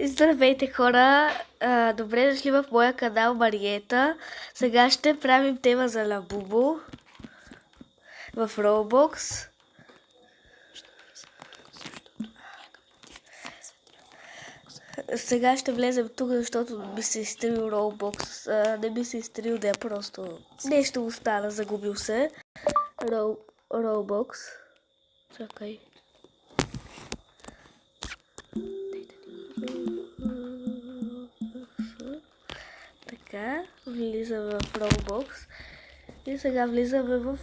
Здравейте, хора! Добре дошли в моя канал Мариета. Сега ще правим тема за Лабубу в Roblox. Сега ще влезем тук, защото ми се изтрил Roblox. Не ми се изтрил, да просто нещо остана, загубил се. Roblox. Чакай. Така, влизаме в Roblox и сега влизаме в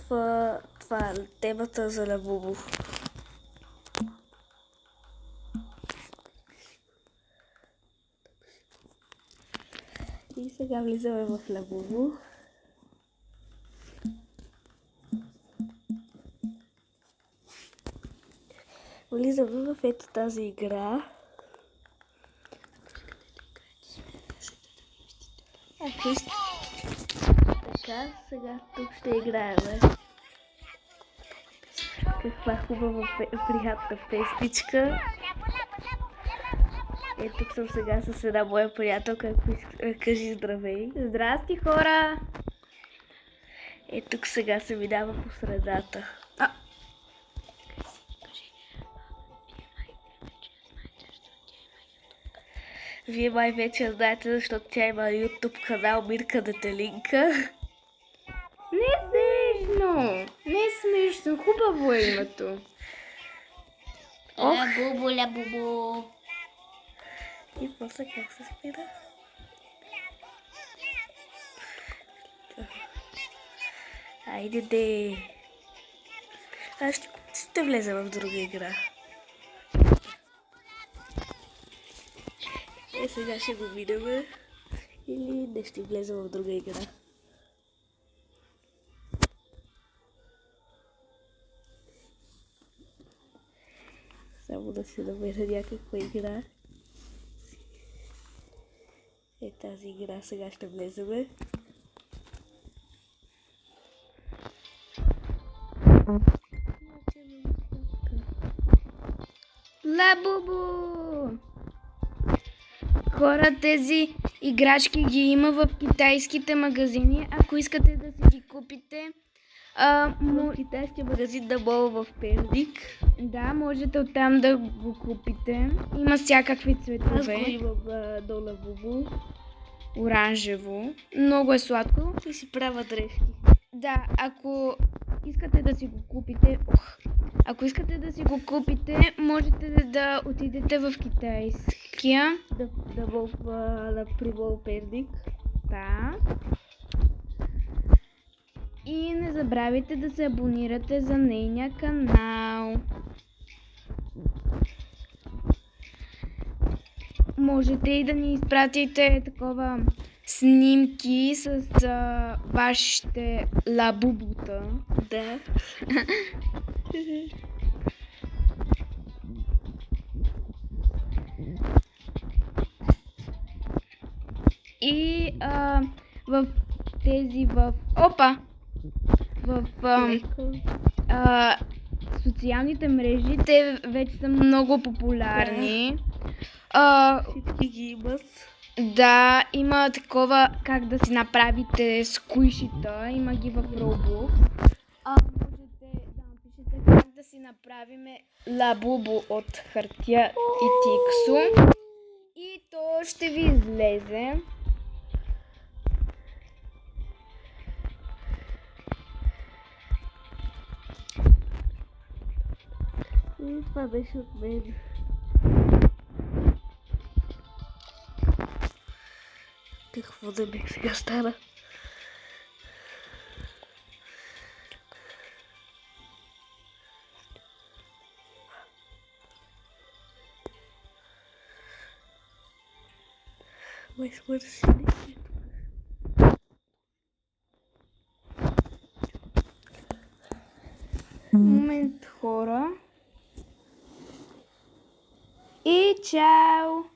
това, темата за Лабубу. И сега влизаме в Лабубу. Влизаме в ето тази игра. Така, сега тук ще играем. Каква хубава приятна песничка. Тук съм сега с една моя приятелка, кажи здравей. Здрасти, хора! Тук сега се минава по средата. Вие май вече знаете, защото тя има YouTube канал Мирка Детелинка. Не е смешно! Не е смешно, хубаво е името. Лабубу, лабубу. И после как се спира? Айде де! Аз ще влеза в друга игра. Сега ще го видим. Или не ще влеза в друга игра. Само да се намеря някаква игра. Тази игра сега ще влеземе. Лабубу! Хора, тези играчки ги има в китайските магазини. Ако искате да си ги купите, в китайския магазин на Мол в Перник. Да, можете оттам да го купите. Има всякакви цветове. Аз го имам до Лабубу. Оранжево. Много е сладко. И си правя дрежки. Да, ако искате да си го купите, можете да отидете в китайския. При Мол Перник. Да. И не забравяйте да се абонирате за нейния канал. Можете и да ни изпратите такова снимки с вашите лабубута. Да. И в социалните мрежи те вече са много популярни. Всички ги имат. Да, има такова как да си направите сквишита, има ги в Roblox. Можете да напишете как да си направиме лабубу от хартия и тиксо. И то ще ви излезе. И това беше от мен. Какво да бе сега стана? Май свърши нещо. Момент, хора. И чао!